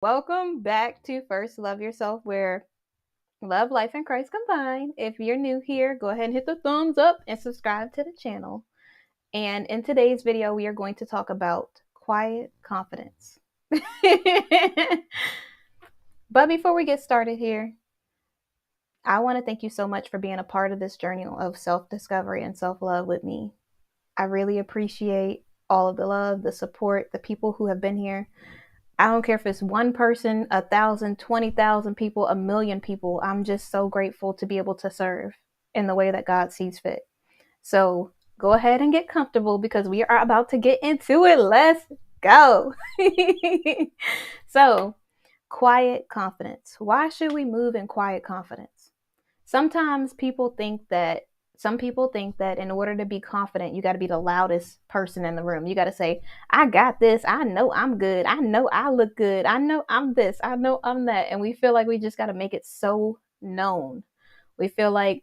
Welcome back to First Love Yourself, where love, life, and Christ combine. If you're new here, go ahead and hit the thumbs up and subscribe to the channel. And in today's video, we are going to talk about quiet confidence. But before we get started here, I want to thank you so much for being a part of this journey of self-discovery and self-love with me. I really appreciate all of the love, the support, the people who have been here. I don't care if it's one person, 1,000, 20,000 people, 1,000,000 people. I'm just so grateful to be able to serve in the way that God sees fit. So go ahead and get comfortable because we are about to get into it. Let's go. So, quiet confidence. Why should we move in quiet confidence? Sometimes some people think that in order to be confident, you got to be the loudest person in the room. You got to say, I got this. I know I'm good. I know I look good. I know I'm this. I know I'm that. And we feel like we just got to make it so known. We feel like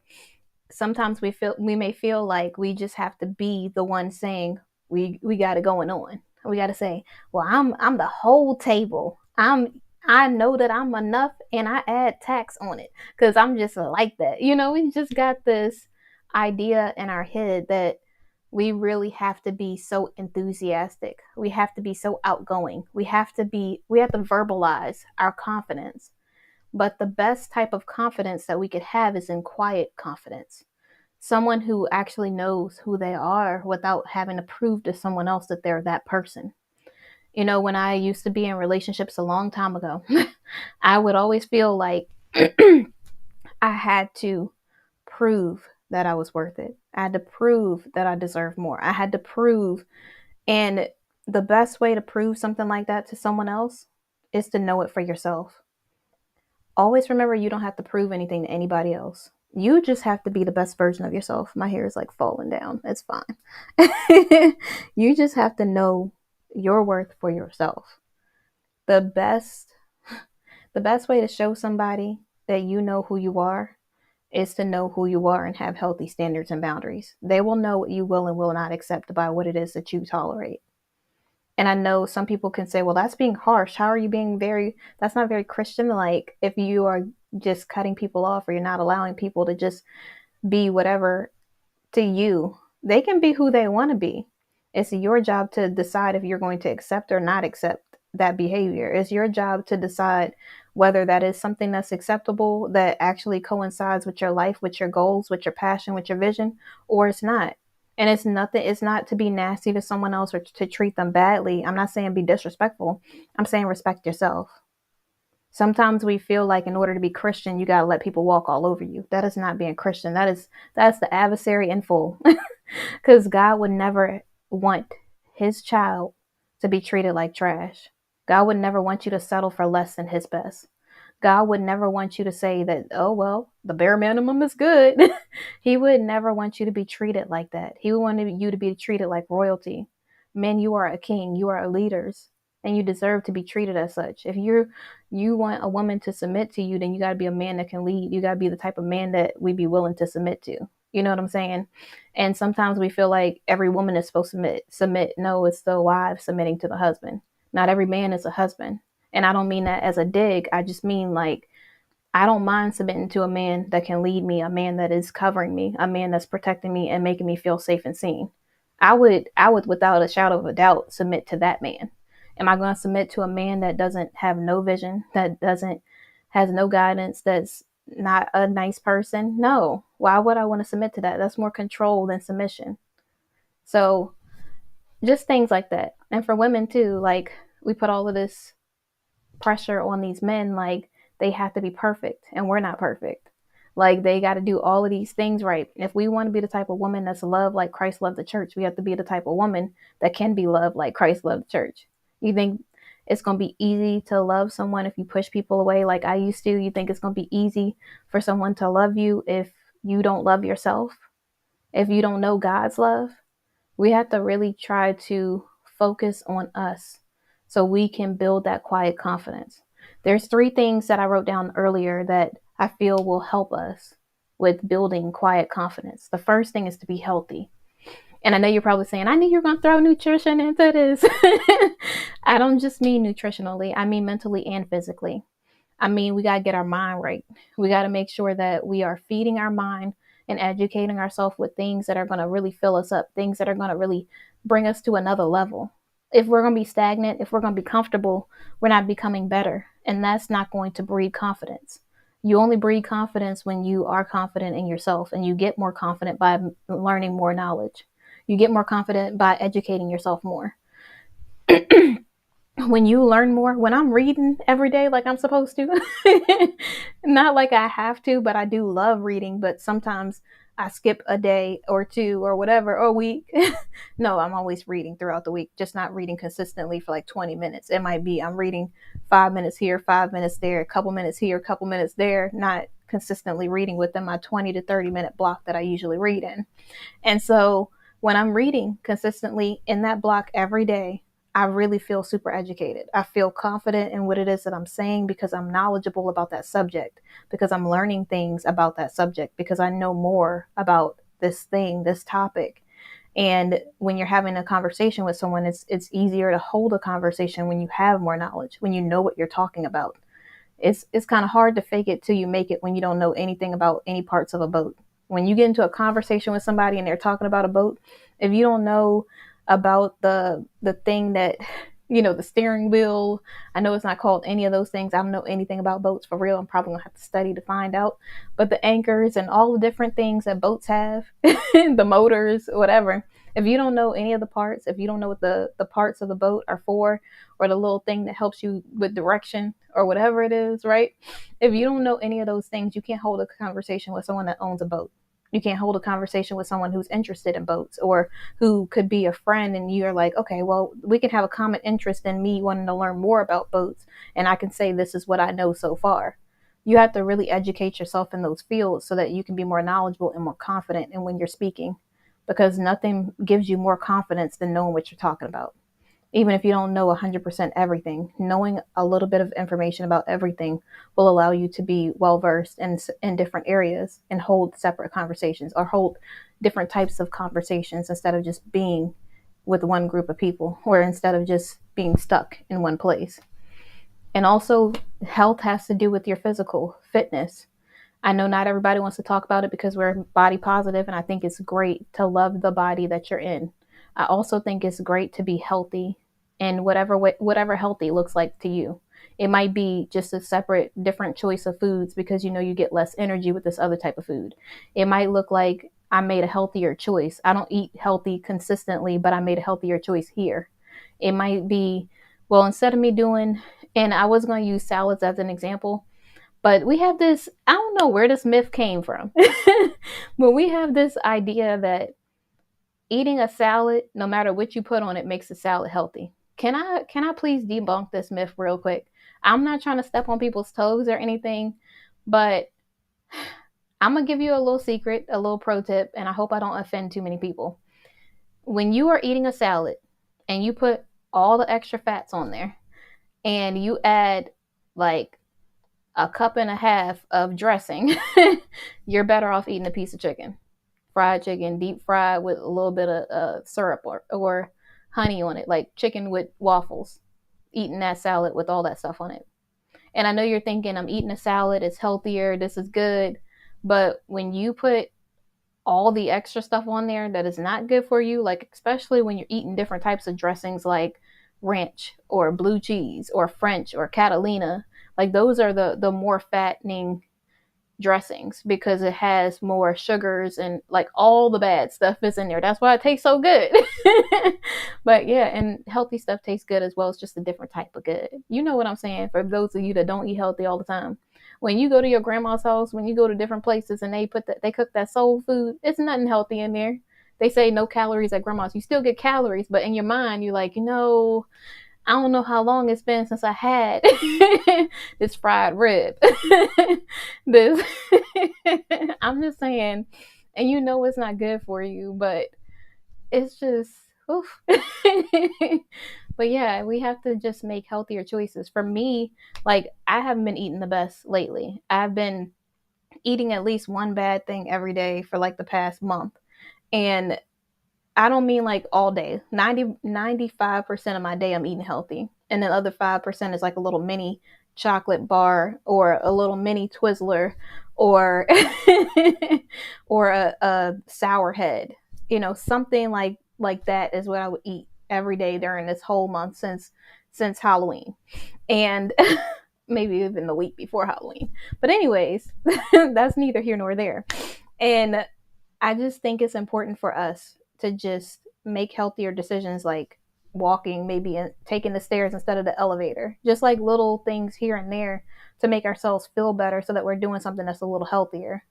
sometimes we may feel like we just have to be the one saying we got it going on. We got to say, well, I'm the whole table. I know that I'm enough and I add tax on it because I'm just like that. We just got this idea in our head that we really have to be so enthusiastic. We have to be so outgoing. We have to verbalize our confidence. But the best type of confidence that we could have is in quiet confidence. Someone who actually knows who they are without having to prove to someone else that they're that person. When I used to be in relationships a long time ago, I would always feel like I had to prove that I was worth it. I had to prove that I deserved more. I had to prove. And the best way to prove something like that to someone else is to know it for yourself. Always remember you don't have to prove anything to anybody else. You just have to be the best version of yourself. My hair is like falling down. It's fine. You just have to know your worth for yourself. The best the best way to show somebody that you know who you are is to know who you are and have healthy standards and boundaries. They will know what you will and will not accept by what it is that you tolerate. And I know some people can say, well, that's being harsh. How are you being that's not very Christian like if you are just cutting people off or you're not allowing people to just be whatever to you. They can be who they want to be. It's your job to decide if you're going to accept or not accept that behavior. It's your job to decide whether that is something that's acceptable, that actually coincides with your life, with your goals, with your passion, with your vision, or it's not. And it's not to be nasty to someone else or to treat them badly. I'm not saying be disrespectful. I'm saying respect yourself. Sometimes we feel like in order to be Christian, you got to let people walk all over you. That is not being Christian. That's the adversary in full. Because God would never want his child to be treated like trash. God would never want you to settle for less than his best. God would never want you to say that, oh, well, the bare minimum is good. He would never want you to be treated like that. He would want you to be treated like royalty. Men, you are a king. You are leaders. And you deserve to be treated as such. If you want a woman to submit to you, then you got to be a man that can lead. You got to be the type of man that we'd be willing to submit to. You know what I'm saying? And sometimes we feel like every woman is supposed to submit. No, it's the wife submitting to the husband. Not every man is a husband. And I don't mean that as a dig. I just mean like, I don't mind submitting to a man that can lead me, a man that is covering me, a man that's protecting me and making me feel safe and seen. I would without a shadow of a doubt submit to that man. Am I going to submit to a man that doesn't have no vision, that doesn't has no guidance, that's not a nice person? No. Why would I want to submit to that? That's more control than submission. So just things like that. And for women too, like we put all of this pressure on these men, like they have to be perfect and we're not perfect. Like they got to do all of these things right. If we want to be the type of woman that's loved like Christ loved the church, we have to be the type of woman that can be loved like Christ loved the church. You think it's going to be easy to love someone if you push people away like I used to? You think it's going to be easy for someone to love you if you don't love yourself? If you don't know God's love? We have to really try to focus on us so we can build that quiet confidence. There's 3 things that I wrote down earlier that I feel will help us with building quiet confidence. The first thing is to be healthy. And I know you're probably saying, I knew you were going to throw nutrition into this. I don't just mean nutritionally, I mean mentally and physically. I mean, we got to get our mind right. We got to make sure that we are feeding our mind and educating ourselves with things that are going to really fill us up, things that are going to really bring us to another level. If we're going to be stagnant, if we're going to be comfortable, we're not becoming better. And that's not going to breed confidence. You only breed confidence when you are confident in yourself, and you get more confident by learning more knowledge. You get more confident by educating yourself more. When you learn more, when I'm reading every day like I'm supposed to, not like I have to, but I do love reading, but sometimes I skip a day or two or whatever, or a week. No, I'm always reading throughout the week, just not reading consistently for like 20 minutes. It might be I'm reading 5 minutes here, 5 minutes there, a couple minutes here, a couple minutes there, not consistently reading within my 20 to 30 minute block that I usually read in. And so when I'm reading consistently in that block every day, I really feel super educated. I feel confident in what it is that I'm saying because I'm knowledgeable about that subject, because I'm learning things about that subject, because I know more about this thing, this topic. And when you're having a conversation with someone, it's easier to hold a conversation when you have more knowledge, when you know what you're talking about. It's kind of hard to fake it till you make it when you don't know anything about any parts of a boat. When you get into a conversation with somebody and they're talking about a boat, if you don't know about the thing that, the steering wheel, I know it's not called any of those things. I don't know anything about boats for real. I'm probably gonna have to study to find out. But the anchors and all the different things that boats have, the motors, whatever. If you don't know any of the parts, if you don't know what the parts of the boat are for, or the little thing that helps you with direction or whatever it is, right? If you don't know any of those things, you can't hold a conversation with someone that owns a boat. You can't hold a conversation with someone who's interested in boats, or who could be a friend, and you're like, okay, well, we can have a common interest in me wanting to learn more about boats, and I can say this is what I know so far. You have to really educate yourself in those fields so that you can be more knowledgeable and more confident in when you're speaking, because nothing gives you more confidence than knowing what you're talking about. Even if you don't know 100% everything, knowing a little bit of information about everything will allow you to be well versed in different areas and hold separate conversations, or hold different types of conversations, instead of just being with one group of people, or instead of just being stuck in one place. And also, health has to do with your physical fitness. I know not everybody wants to talk about it because we're body positive, and I think it's great to love the body that you're in. I also think it's great to be healthy in whatever healthy looks like to you. It might be just a separate, different choice of foods because you get less energy with this other type of food. It might look like I made a healthier choice. I don't eat healthy consistently, but I made a healthier choice here. It might be, well, instead of me doing, and I was going to use salads as an example, but we have this, I don't know where this myth came from, but we have this idea that eating a salad, no matter what you put on it, makes the salad healthy. Can I please debunk this myth real quick? I'm not trying to step on people's toes or anything, but I'm gonna give you a little secret, a little pro tip, and I hope I don't offend too many people. When you are eating a salad and you put all the extra fats on there, and you add like a cup and a half of dressing, you're better off eating a piece of chicken. Fried chicken, deep fried with a little bit of syrup or honey on it, like chicken with waffles. Eating that salad with all that stuff on it. And I know you're thinking, I'm eating a salad, it's healthier, this is good. But when you put all the extra stuff on there that is not good for you, like especially when you're eating different types of dressings like ranch or blue cheese or French or Catalina, like those are the more fattening dressings because it has more sugars and like all the bad stuff is in there. That's why it tastes so good. But yeah, and healthy stuff tastes good as well. It's just a different type of good. You know what I'm saying? For those of you that don't eat healthy all the time. When you go to your grandma's house, when you go to different places and they cook that soul food, it's nothing healthy in there. They say no calories at grandma's. You still get calories, but in your mind, you're like, I don't know how long it's been since I had this fried rib. This, I'm just saying, and it's not good for you, but it's just, oof. But yeah, we have to just make healthier choices. For me, like I haven't been eating the best lately. I've been eating at least one bad thing every day for like the past month. And I don't mean like all day. 95% of my day I'm eating healthy. and the other 5% is like a little mini chocolate bar or a little mini Twizzler or or a sour head. Something like that is what I would eat every day during this whole month since Halloween. And maybe even the week before Halloween. But anyways, that's neither here nor there. And I just think it's important for us to just make healthier decisions, like walking, maybe taking the stairs instead of the elevator. Just like little things here and there to make ourselves feel better so that we're doing something that's a little healthier.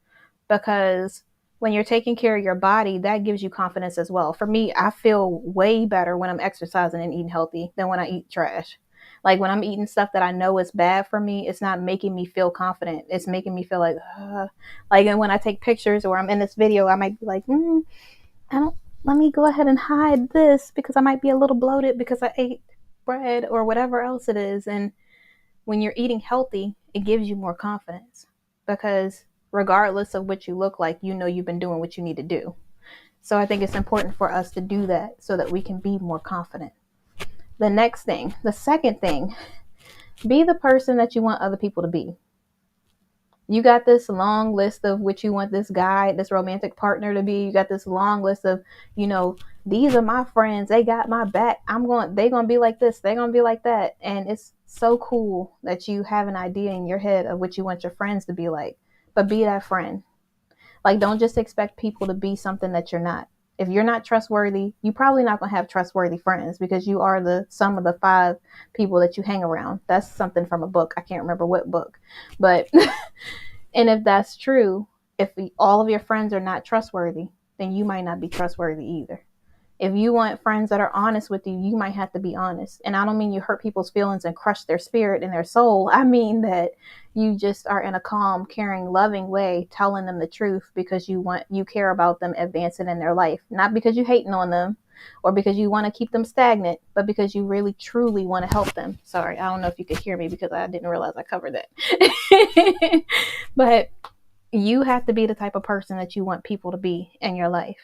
Because when you're taking care of your body, that gives you confidence as well. For me, I feel way better when I'm exercising and eating healthy than when I eat trash. Like when I'm eating stuff that I know is bad for me, it's not making me feel confident. It's making me feel like, and when I take pictures or I'm in this video, I might be like, I don't, let me go ahead and hide this because I might be a little bloated because I ate bread or whatever else it is. And when you're eating healthy, it gives you more confidence because regardless of what you look like, you've been doing what you need to do. So I think it's important for us to do that so that we can be more confident. The second thing, be the person that you want other people to be. You got this long list of what you want this guy, this romantic partner to be. You got this long list of, these are my friends. They got my back. They're going to be like this. They're going to be like that. And it's so cool that you have an idea in your head of what you want your friends to be like, but be that friend. Like, don't just expect people to be something that you're not. If you're not trustworthy, you're probably not going to have trustworthy friends because you are the sum of the 5 people that you hang around. That's something from a book. I can't remember what book, but, and if that's true, if all of your friends are not trustworthy, then you might not be trustworthy either. If you want friends that are honest with you, you might have to be honest. And I don't mean you hurt people's feelings and crush their spirit and their soul. I mean that you just are in a calm, caring, loving way telling them the truth because you care about them advancing in their life. Not because you're hating on them or because you want to keep them stagnant, but because you really, truly want to help them. Sorry, I don't know if you could hear me because I didn't realize I covered that. But you have to be the type of person that you want people to be in your life.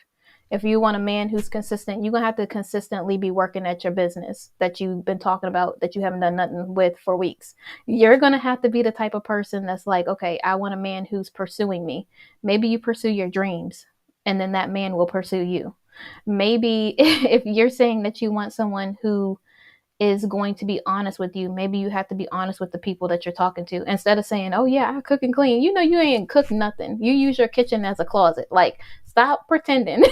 If you want a man who's consistent, you're going to have to consistently be working at your business that you've been talking about that you haven't done nothing with for weeks. You're going to have to be the type of person that's like, okay, I want a man who's pursuing me. Maybe you pursue your dreams and then that man will pursue you. Maybe if you're saying that you want someone who is going to be honest with you, maybe you have to be honest with the people that you're talking to instead of saying, oh yeah, I cook and clean. You ain't cook nothing. You use your kitchen as a closet. Like, stop pretending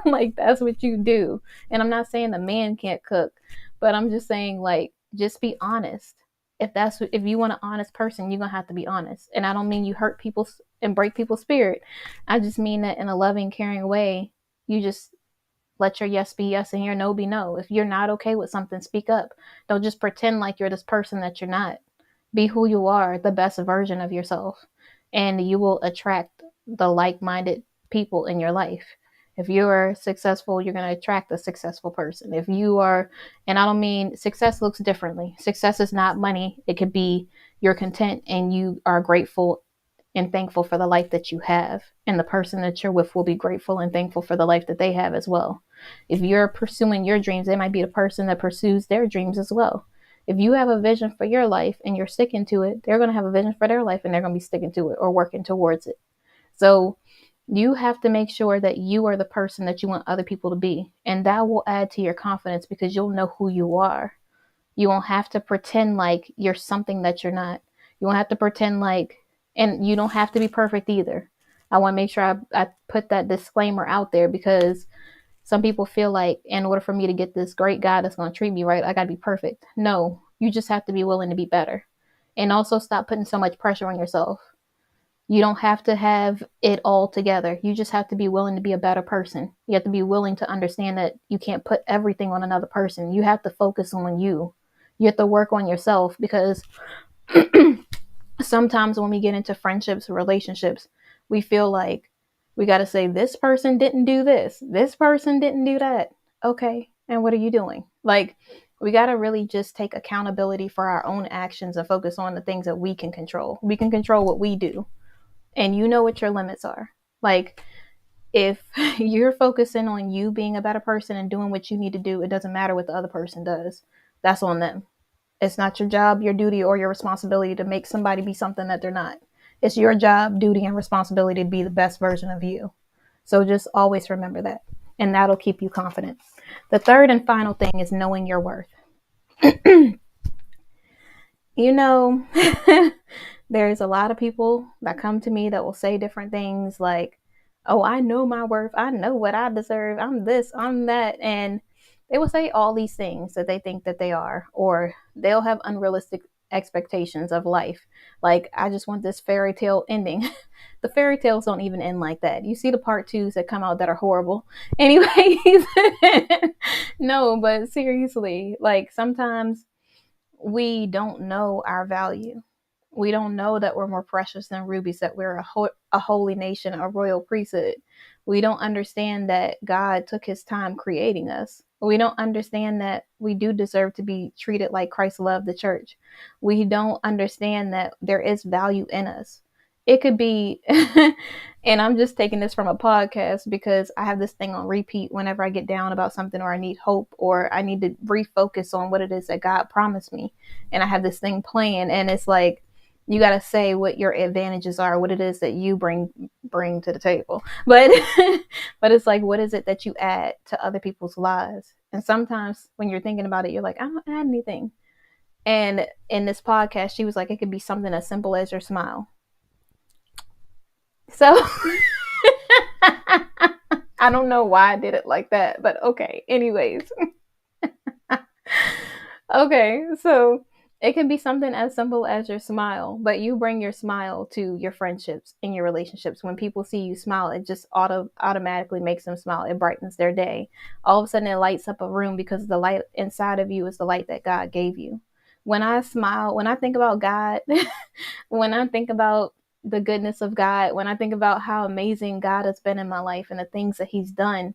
like that's what you do. And I'm not saying the man can't cook, but I'm just saying, like, just be honest. If you want an honest person, you're gonna have to be honest. And I don't mean you hurt people and break people's spirit. I just mean that in a loving, caring way. You just let your yes be yes and your no be no. If you're not okay with something, speak up. Don't just pretend like you're this person that you're not. Be who you are, the best version of yourself. And you will attract the like-minded people in your life. If you're successful, you're going to attract a successful person. If you are, and I don't mean success looks differently. Success is not money. It could be you're content and you are grateful and thankful for the life that you have. And the person that you're with will be grateful and thankful for the life that they have as well. If you're pursuing your dreams, they might be the person that pursues their dreams as well. If you have a vision for your life and you're sticking to it, they're going to have a vision for their life and they're going to be sticking to it or working towards it. So you have to make sure that you are the person that you want other people to be. And that will add to your confidence because you'll know who you are. You won't have to pretend like you're something that you're not. You won't have to pretend like, and you don't have to be perfect either. I want to make sure I put that disclaimer out there because some people feel like in order for me to get this great guy that's going to treat me right, I got to be perfect. No, you just have to be willing to be better. And also stop putting so much pressure on yourself. You don't have to have it all together. You just have to be willing to be a better person. You have to be willing to understand that you can't put everything on another person. You have to focus on you. You have to work on yourself because sometimes when we get into friendships or relationships, we feel like we got to say, this person didn't do this. This person didn't do that. Okay. And what are you doing? Like, we got to really just take accountability for our own actions and focus on the things that we can control. We can control what we do. And you know what your limits are. Like, if you're focusing on you being a better person and doing what you need to do, it doesn't matter what the other person does. That's on them. It's not your job, your duty, or your responsibility to make somebody be something that they're not. It's your job, duty, and responsibility to be the best version of you. So just always remember that, and that'll keep you confident. The third and final thing is knowing your worth. You know, there's a lot of people that come to me that will say different things like, oh, I know my worth. I know what I deserve. I'm this, I'm that. And they will say all these things that they think that they are, or they'll have unrealistic expectations of life. Like, I just want this fairy tale ending. The fairy tales don't even end like that. You see the part twos that come out that are horrible. Anyways, no, but seriously, like sometimes we don't know our value. We don't know that we're more precious than rubies, that we're a holy nation, a royal priesthood. We don't understand that God took his time creating us. We don't understand that we do deserve to be treated like Christ loved the church. We don't understand that there is value in us. It could be, and I'm just taking this from a podcast because I have this thing on repeat whenever I get down about something, or I need hope, or I need to refocus on what it is that God promised me. And I have this thing playing, and it's like, you got to say what your advantages are, what it is that you bring to the table. But but it's like, what is it that you add to other people's lives? And sometimes when you're thinking about it, you're like, I don't add anything. And in this podcast, she was like, it could be something as simple as your smile. So I don't know why I did it like that, but okay. Anyways. Okay, so it can be something as simple as your smile, but you bring your smile to your friendships and your relationships. When people see you smile, it just automatically makes them smile. It brightens their day. All of a sudden, it lights up a room because the light inside of you is the light that God gave you. When I smile, when I think about God, when I think about the goodness of God, when I think about how amazing God has been in my life and the things that he's done,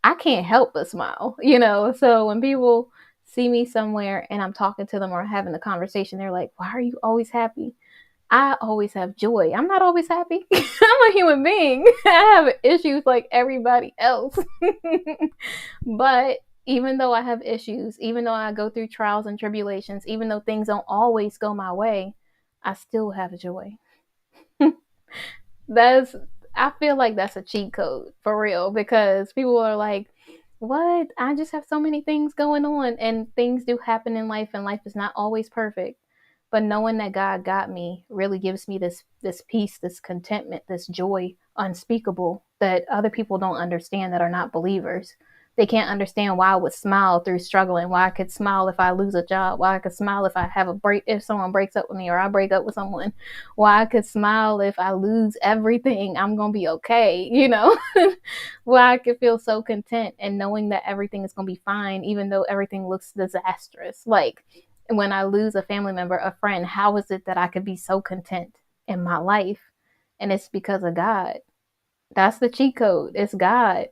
I can't help but smile, you know? So when people see me somewhere and I'm talking to them or having a conversation, they're like, why are you always happy? I always have joy. I'm not always happy. I'm a human being. I have issues like everybody else. But even though I have issues, even though I go through trials and tribulations, even though things don't always go my way, I still have joy. That's I feel like that's a cheat code for real, because people are like, what? I just have so many things going on, and things do happen in life, and life is not always perfect. But knowing that God got me really gives me this peace, this contentment, this joy unspeakable that other people don't understand, that are not believers. They can't understand why I would smile through struggling, why I could smile if I lose a job, why I could smile if I have a break, if someone breaks up with me or I break up with someone, why I could smile if I lose everything, I'm going to be okay, you know? Why I could feel so content and knowing that everything is going to be fine, even though everything looks disastrous. Like when I lose a family member, a friend, how is it that I could be so content in my life? And it's because of God. That's the cheat code. It's God.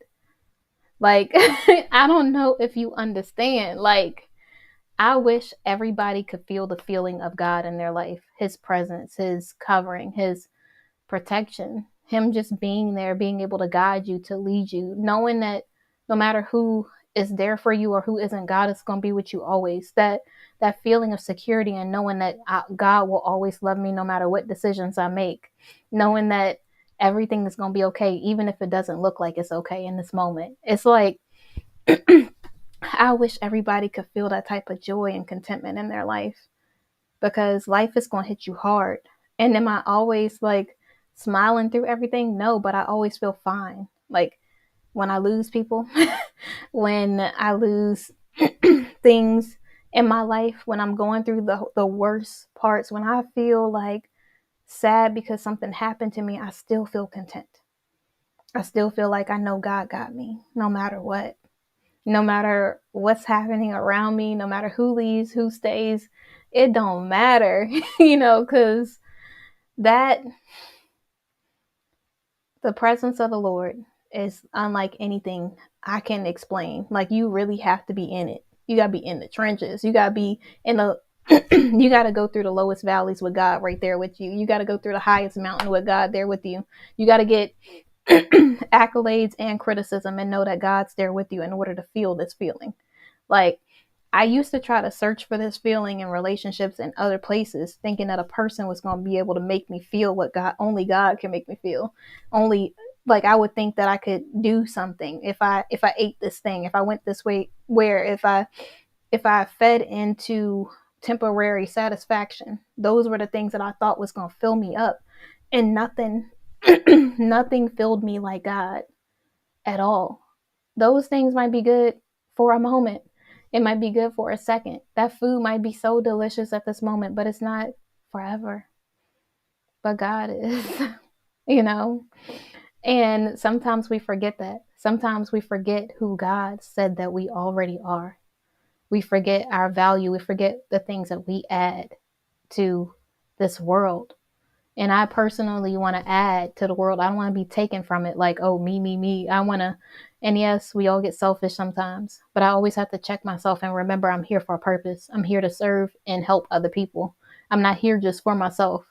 Like, I don't know if you understand. Like, I wish everybody could feel the feeling of God in their life, his presence, his covering, his protection, him just being there, being able to guide you, to lead you, knowing that no matter who is there for you or who isn't, God is going to be with you always. That feeling of security and knowing that God will always love me no matter what decisions I make, knowing that everything is going to be okay, even if it doesn't look like it's okay in this moment. It's like, I wish everybody could feel that type of joy and contentment in their life, because life is going to hit you hard. And am I always like smiling through everything? No, but I always feel fine. Like when I lose people, when I lose things in my life, when I'm going through the worst parts, when I feel like sad because something happened to me, I still feel content. I still feel like I know God got me no matter what. No matter what's happening around me, no matter who leaves, who stays, it don't matter, you know, because that the presence of the Lord is unlike anything I can explain. Like, you really have to be in it. You got to be in the trenches. You got to be in the, you got to go through the lowest valleys with God right there with you. You got to go through the highest mountain with God there with you. You got to get accolades and criticism and know that God's there with you in order to feel this feeling. Like, I used to try to search for this feeling in relationships and other places, thinking that a person was going to be able to make me feel what only God can make me feel. Only, like, I would think that I could do something if I ate this thing, if I went this way, where if I fed into temporary satisfaction. Those were the things that I thought was going to fill me up, and nothing nothing filled me like God at all. Those things might be good for a moment. It might be good for a second. That food might be so delicious at this moment, but it's not forever. But God is, you know? And sometimes we forget that. Sometimes we forget who God said that we already are. We forget our value. We forget the things that we add to this world. And I personally want to add to the world. I don't want to be taken from it like, oh, me, me, me. I want to, and yes, we all get selfish sometimes, but I always have to check myself and remember I'm here for a purpose. I'm here to serve and help other people. I'm not here just for myself.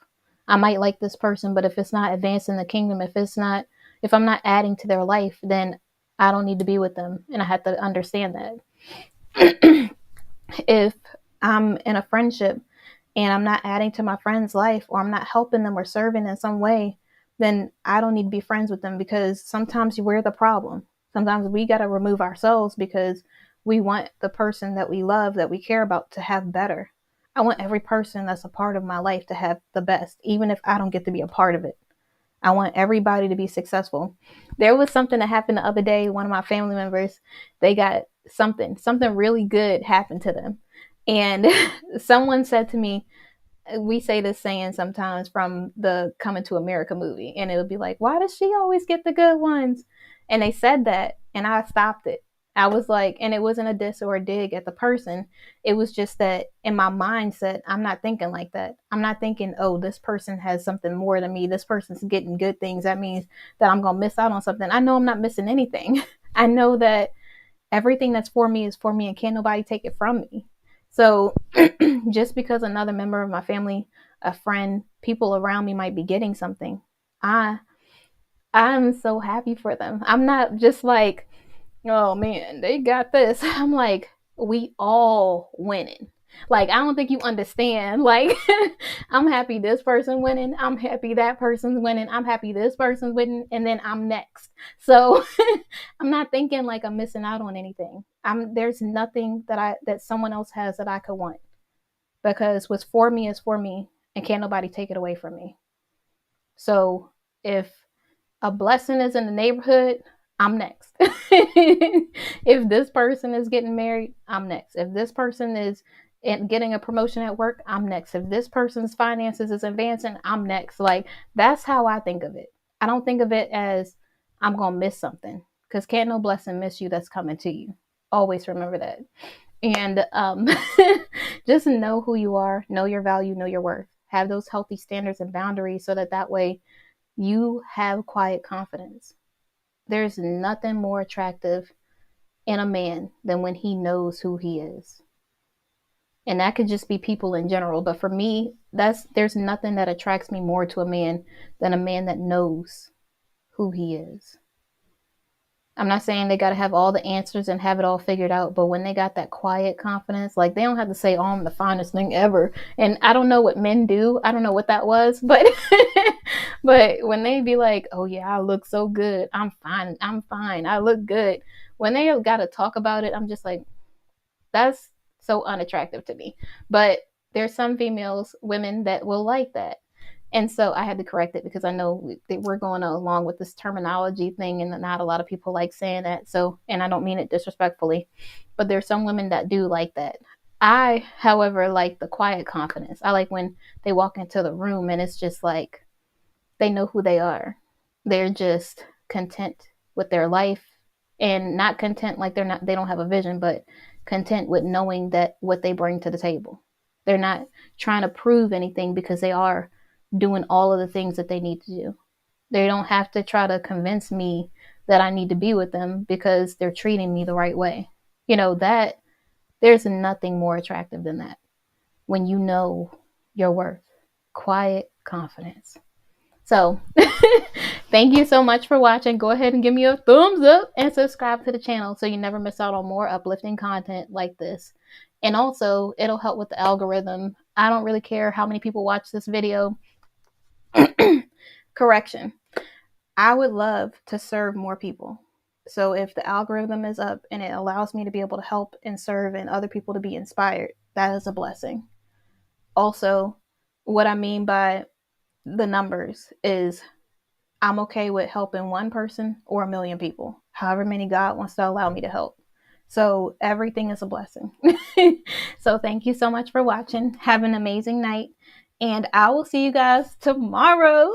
I might like this person, but if it's not advancing the kingdom, if I'm not adding to their life, then I don't need to be with them. And I have to understand that. If I'm in a friendship and I'm not adding to my friend's life, or I'm not helping them or serving in some way, then I don't need to be friends with them, because sometimes we're the problem. Sometimes we got to remove ourselves because we want the person that we love, that we care about, to have better. I want every person that's a part of my life to have the best, even if I don't get to be a part of it. I want everybody to be successful. There was something that happened the other day. One of my family members, they got something really good happened to them. And someone said to me, we say this saying sometimes from the Coming to America movie, and it'll be like, why does she always get the good ones? And they said that, and I stopped it. I was like, and it wasn't a diss or a dig at the person. It was just that in my mindset, I'm not thinking like that. I'm not thinking, oh, this person has something more than me. This person's getting good things. That means that I'm going to miss out on something. I know I'm not missing anything. I know that everything that's for me is for me, and can't nobody take it from me. So just because another member of my family, a friend, people around me might be getting something, I'm so happy for them. I'm not just like, oh man, they got this. I'm like, we all winning. Like, I don't think you understand. Like, I'm happy this person winning. I'm happy that person's winning. I'm happy this person's winning. And then I'm next. So I'm not thinking like I'm missing out on anything. There's nothing that someone else has that I could want, because what's for me is for me, and can't nobody take it away from me. So if a blessing is in the neighborhood, I'm next. If this person is getting married, I'm next. If this person is getting a promotion at work, I'm next. If this person's finances is advancing, I'm next. Like, that's how I think of it. I don't think of it as I'm going to miss something, because can't no blessing miss you that's coming to you. Always remember that. And just know who you are, know your value, know your worth. Have those healthy standards and boundaries, so that way you have quiet confidence. There's nothing more attractive in a man than when he knows who he is. And that could just be people in general. But for me, there's nothing that attracts me more to a man than a man that knows who he is. I'm not saying they got to have all the answers and have it all figured out, but when they got that quiet confidence, like, they don't have to say, oh, I'm the finest thing ever. And I don't know what men do. I don't know what that was, but but when they be like, oh yeah, I look so good. I'm fine. I look good. When they got to talk about it, I'm just like, that's so unattractive to me. But there's some women that will like that. And so I had to correct it, because I know we're going along with this terminology thing, and not a lot of people like saying that. So, and I don't mean it disrespectfully, but there's some women that do like that. I, however, like the quiet confidence. I like when they walk into the room and it's just like they know who they are. They're just content with their life, and not content like they don't have a vision, but content with knowing that what they bring to the table. They're not trying to prove anything, because they are doing all of the things that they need to do. They don't have to try to convince me that I need to be with them, because they're treating me the right way. That there's nothing more attractive than that. When you know your worth, quiet confidence. So thank you so much for watching. Go ahead and give me a thumbs up and subscribe to the channel so you never miss out on more uplifting content like this. And also, it'll help with the algorithm. I don't really care how many people watch this video. Correction. I would love to serve more people. So if the algorithm is up and it allows me to be able to help and serve and other people to be inspired, that is a blessing. Also, what I mean by the numbers is I'm okay with helping one person or a million people, however many God wants to allow me to help. So everything is a blessing. So thank you so much for watching. Have an amazing night. And I will see you guys tomorrow.